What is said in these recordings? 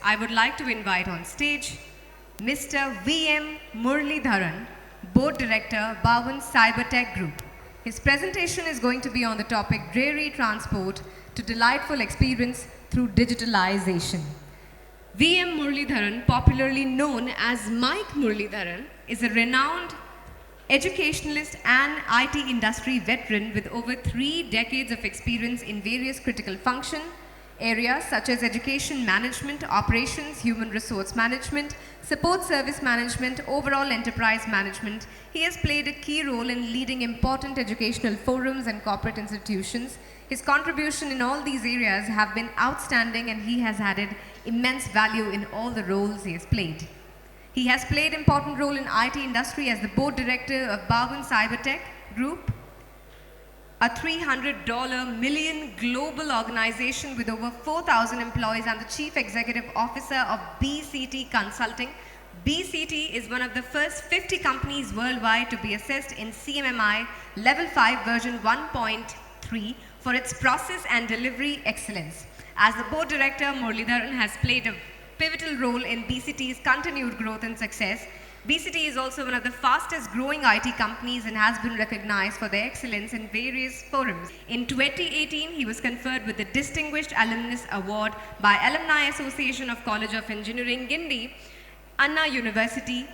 I would like to invite on stage Mr. V.M. Muralidharan, Board Director, Bahwan CyberTek Group. His presentation is going to be on the topic dreary transport to delightful experience through digitalization. V.M. Muralidharan, popularly known as Mike Muralidharan, is a renowned educationalist and IT industry veteran with over 3 decades of experience in various critical function areas such as education management, operations, human resource management, support service management, overall enterprise management. He has played a key role in leading important educational forums and corporate institutions. His contribution in all these areas have been outstanding, and he has added immense value in all the roles he has played. He has played an important role in IT industry as the board director of Bahwan CyberTek Group, a $300 million global organization with over 4,000 employees, and the chief executive officer of BCT Consulting. BCT is one of the first 50 companies worldwide to be assessed in CMMI Level 5 version 1.3 for its process and delivery excellence. As the board director, Muralidharan has played a pivotal role in BCT's continued growth and success. BCT is also one of the fastest growing IT companies and has been recognized for their excellence in various forums. In 2018, he was conferred with the Distinguished Alumnus Award by Alumni Association of College of Engineering, Guindy, Anna University.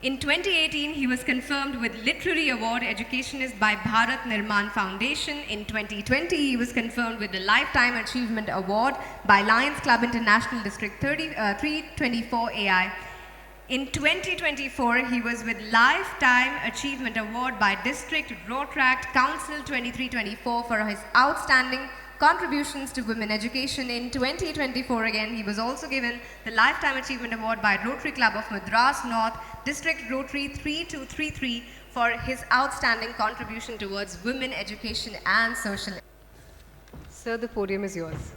In 2018, he was confirmed with Literary Award Educationist by Bharat Nirman Foundation. In 2020, he was confirmed with the Lifetime Achievement Award by Lions Club International District 324 AI. In 2024, he was with Lifetime Achievement Award by District Rotaract Council 2324 for his outstanding contributions to women education. In 2024 again, he was also given the Lifetime Achievement Award by Rotary Club of Madras North District Rotary 3233 for his outstanding contribution towards women education and social. Sir, the podium is yours.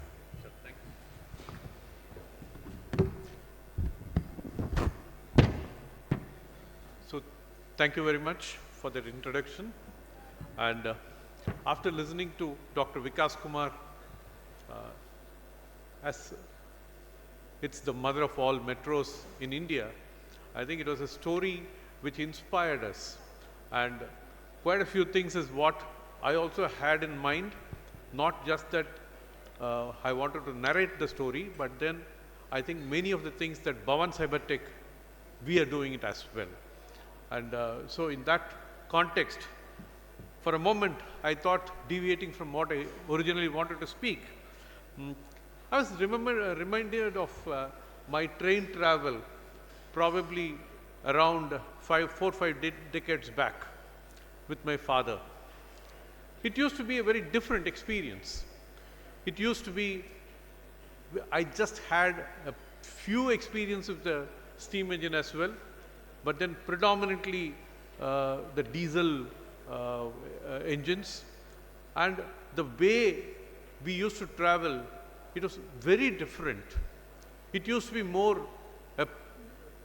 So, thank you very much for that introduction. And after listening to Dr. Vikas Kumar, as it's the mother of all metros in India, I think it was a story which inspired us. And quite a few things is what I also had in mind, not just that I wanted to narrate the story, but then I think many of the things that Bahwan CyberTek, we are doing it as well. And so in that context, for a moment, I thought deviating from what I originally wanted to speak. I was reminded of my train travel probably around 4 or 5 decades back with my father. It used to be a very different experience. It used to be, I just had a few experiences with the steam engine as well, but then predominantly the diesel engines, and the way we used to travel, it was very different. It used to be more a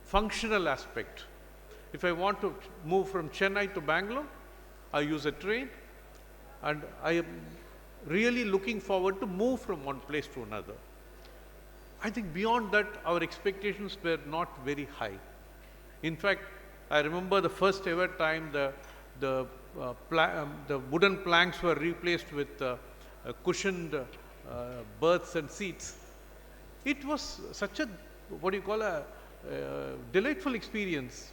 functional aspect. If I want to move from Chennai to Bangalore, I use a train, and I am really looking forward to move from one place to another. I think beyond that, our expectations were not very high. In fact, I remember the first ever time the wooden planks were replaced with cushioned berths and seats. It was such a, what do you call, a delightful experience.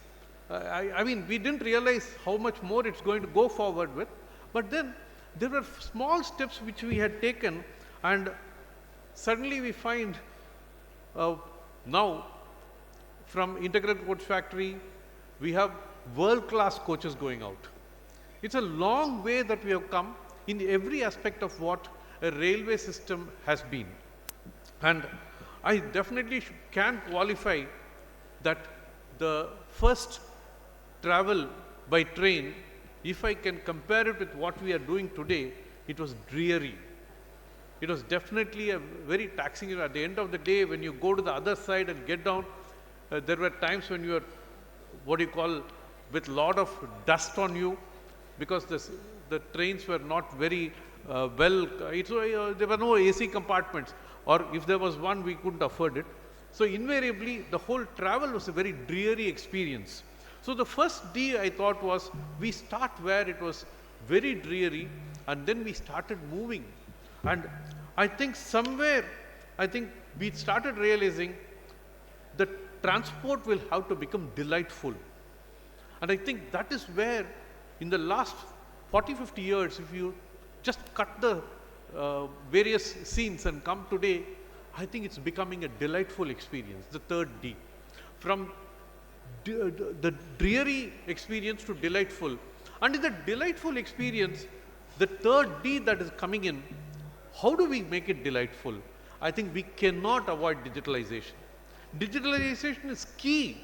I mean, we didn't realize how much more it's going to go forward with, but then there were small steps which we had taken, and suddenly we find now from Integral Coach Factory, we have world-class coaches going out. It's a long way that we have come in every aspect of what a railway system has been. And I definitely can qualify that the first travel by train, if I can compare it with what we are doing today, it was dreary. It was definitely a very taxing. At the end of the day, when you go to the other side and get down, there were times when you were, what do you call, with a lot of dust on you, because the trains were not very there were no AC compartments, or if there was one, we couldn't afford it. So invariably, the whole travel was a very dreary experience. So the first D I thought was, we start where it was very dreary, and then we started moving. And I think somewhere, I think we started realizing that transport will have to become delightful. And I think that is where, in the last 40, 50 years, if you just cut the various scenes and come today, I think it's becoming a delightful experience, the third D. From the dreary experience to delightful. And in the delightful experience, the third D that is coming in, how do we make it delightful? I think we cannot avoid digitalization. Digitalization is key.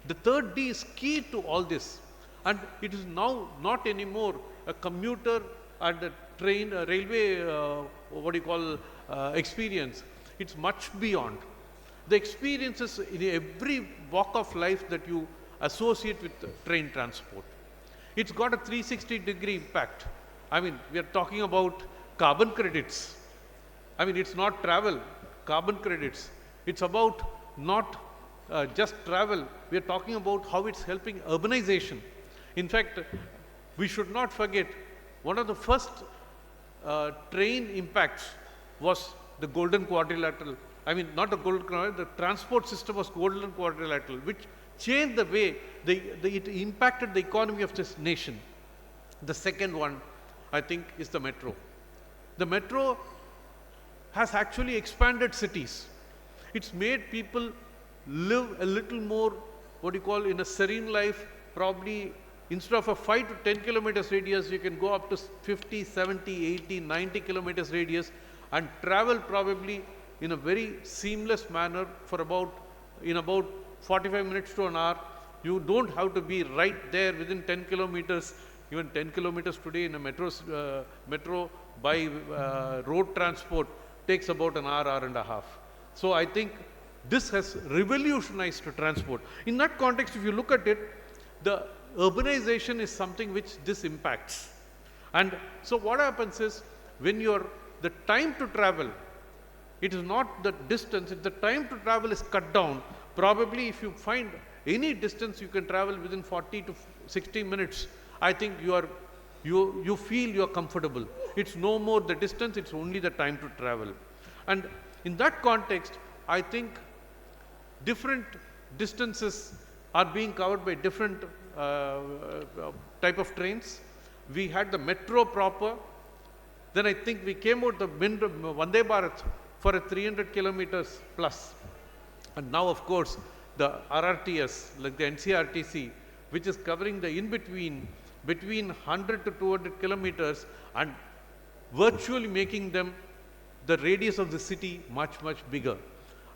The third D is key to all this. And it is now not anymore a commuter and a train, a railway, experience. It's much beyond. The experiences in every walk of life that you associate with train transport. It's got a 360-degree impact. I mean, we are talking about carbon credits. I mean, it's not travel, carbon credits. It's about not just travel. We are talking about how it's helping urbanization. In fact, we should not forget, one of the first train impacts was the Golden Quadrilateral. I mean, not the Golden Quadrilateral, the transport system was Golden Quadrilateral, which changed the way it impacted the economy of this nation. The second one, I think, is the metro. The metro has actually expanded cities. It's made people live a little more, in a serene life. Probably instead of a 5 to 10 kilometers radius, you can go up to 50, 70, 80, 90 kilometers radius and travel probably in a very seamless manner for about 45 minutes to an hour. You don't have to be right there within 10 kilometers. Even 10 kilometers today in a metro by road transport takes about an hour and a half. So I think this has revolutionized transport. In that context, if you look at it, the urbanization is something which this impacts. And so what happens is, when the time to travel, it is not the distance, the time to travel is cut down. Probably if you find any distance you can travel within 40 to 60 minutes, I think you feel you are comfortable. It's no more the distance, it's only the time to travel. And in that context, I think different distances are being covered by different type of trains. We had the metro proper. Then I think we came out the Vande Bharat for a 300 kilometers plus. And now, of course, the RRTS, like the NCRTC, which is covering the in-between, between 100 to 200 kilometers and virtually making them the radius of the city much, much bigger.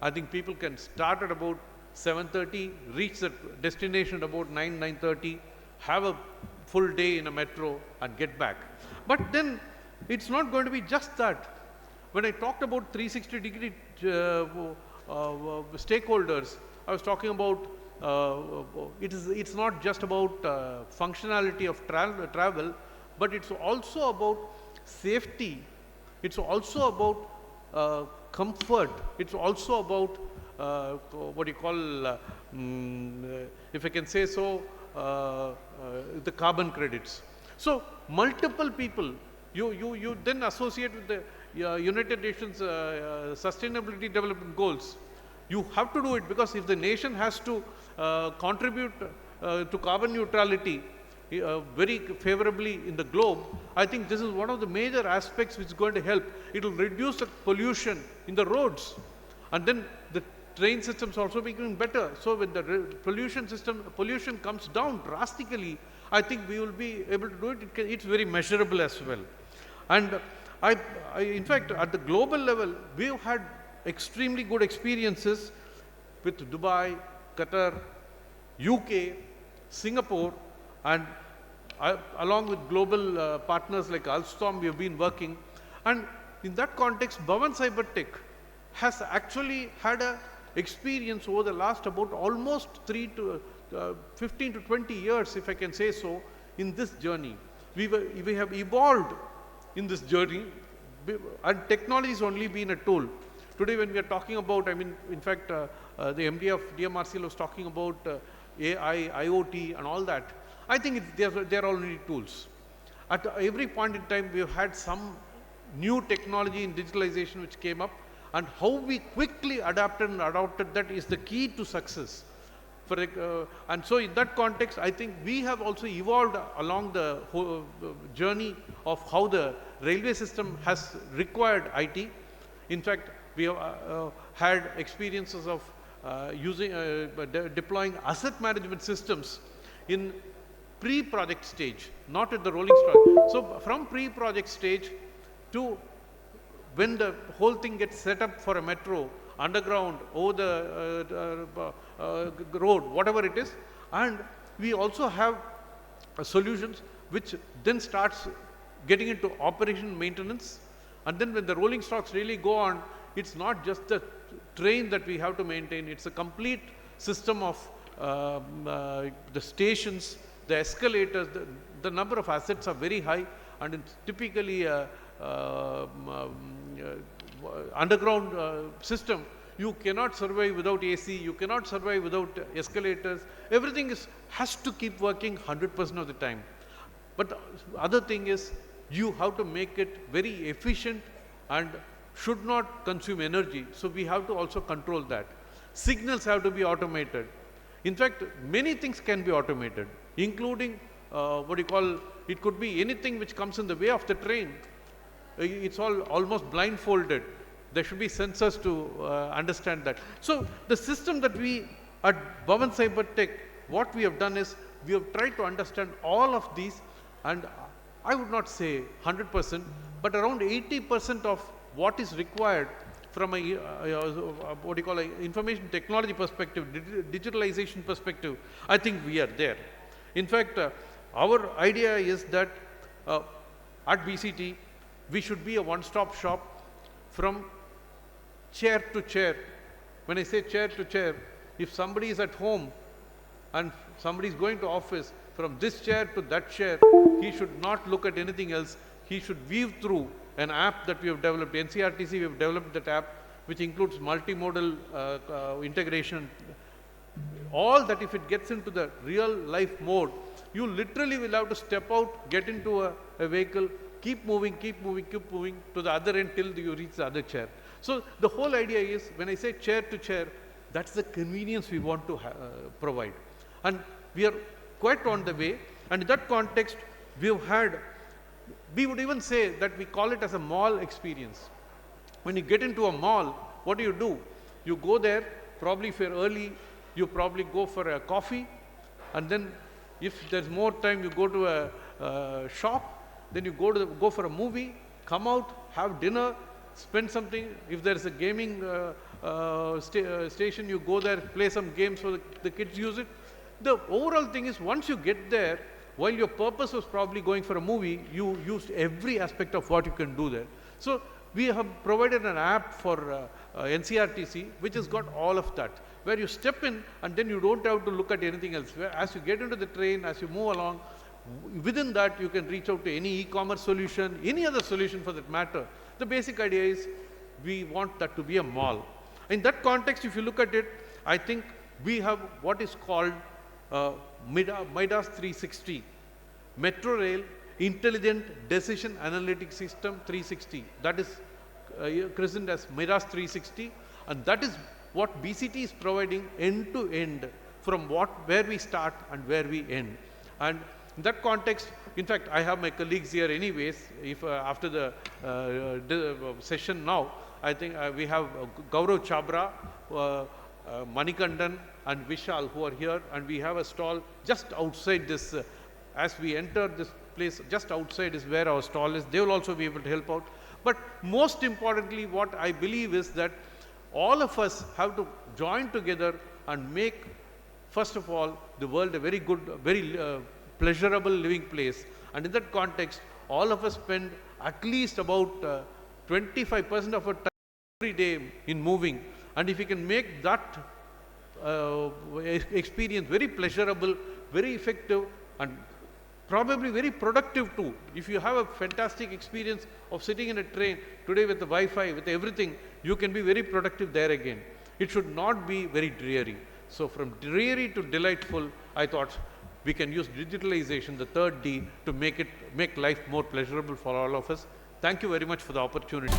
I think people can start at about 7:30, reach the destination at about 9:30, have a full day in a metro and get back. But then it's not going to be just that. When I talked about 360-degree stakeholders, I was talking about it's not just about functionality of travel, but it's also about safety. It's also about comfort. It's also about if I can say so, the carbon credits. So multiple people, you then associate with the United Nations Sustainability Development Goals. You have to do it, because if the nation has to contribute to carbon neutrality very favorably in the globe, I think this is one of the major aspects which is going to help. It will reduce the pollution in the roads, and then the train systems also becoming better. So when the pollution comes down drastically, I think we will be able to do it. It's very measurable as well. And in fact, at the global level, we've had extremely good experiences with Dubai, Qatar, UK, Singapore, and along with global partners like Alstom, we have been working. And in that context, Bahwan CyberTek has actually had a experience over the last about almost 15 to 20 years, if I can say so, in this journey. We have evolved in this journey, and technology has only been a tool. today when we are talking about, I mean, in fact, the MD of DMRCL was talking about AI, IoT and all that. I think they're already tools. At every point in time, we have had some new technology in digitalization which came up, and how we quickly adapted and adopted that is the key to success. And so in that context, I think we have also evolved along the whole journey of how the railway system has required IT. In fact, we have had experiences of deploying asset management systems in pre-project stage, not at the rolling stock. So from pre-project stage to when the whole thing gets set up for a metro, underground, over the road, whatever it is, and we also have solutions which then starts getting into operation maintenance, and then when the rolling stocks really go on, it's not just the train that we have to maintain, it's a complete system of the stations, the escalators, the number of assets are very high, and it's typically underground system. You cannot survive without AC, you cannot survive without escalators. Everything has to keep working 100% of the time. But the other thing is, you have to make it very efficient and should not consume energy. So we have to also control that. Signals have to be automated. In fact, many things can be automated, including it could be anything which comes in the way of the train. It's all almost blindfolded. There should be sensors to understand that. So the system that we at Bahwan CyberTek, what we have done is, we have tried to understand all of these, and I would not say 100%, but around 80% of what is required from a information technology perspective, digitalization perspective, I think we are there. In fact, our idea is that at BCT, we should be a one-stop shop from chair to chair. When I say chair to chair, if somebody is at home and somebody is going to office, from this chair to that chair, he should not look at anything else. He should weave through an app that we have developed. NCRTC, we have developed that app, which includes multimodal integration. All that, if it gets into the real life mode, you literally will have to step out, get into a vehicle, keep moving to the other end till you reach the other chair. So the whole idea is, when I say chair to chair, that's the convenience we want to provide. And we are quite on the way. And in that context, we would even say that we call it as a mall experience. When you get into a mall, what do? You go there, probably if you're early, you probably go for a coffee, and then if there's more time, you go to a shop, then you go for a movie, come out, have dinner, spend something. If there's a gaming station, you go there, play some games so the kids use it. The overall thing is, once you get there, while your purpose was probably going for a movie, you used every aspect of what you can do there. So we have provided an app for NCRTC, which has got all of that, where you step in and then you don't have to look at anything else. As you get into the train, as you move along, within that you can reach out to any e-commerce solution, any other solution for that matter. The basic idea is, we want that to be a mall. In that context, if you look at it, I think we have what is called MiDAS 360, Metro Rail Intelligent Decision Analytics System 360. That is christened as MiDAS 360, and that is what BCT is providing end to end, from where we start and where we end. And in that context, in fact, I have my colleagues here anyways. If after the session now, I think we have Gaurav Chabra, Manikandan and Vishal who are here, and we have a stall just outside this. As we enter this place, just outside is where our stall is. They will also be able to help out. But most importantly, what I believe is that all of us have to join together and make, first of all, the world a very good, very pleasurable living place. And in that context, all of us spend at least about 25% of our time every day in moving. And if we can make that experience very pleasurable, very effective, and probably very productive too. If you have a fantastic experience of sitting in a train today with the Wi-Fi, with everything, you can be very productive there again. It should not be very dreary. So from dreary to delightful, I thought we can use digitalization, the third D, to make life more pleasurable for all of us. Thank you very much for the opportunity.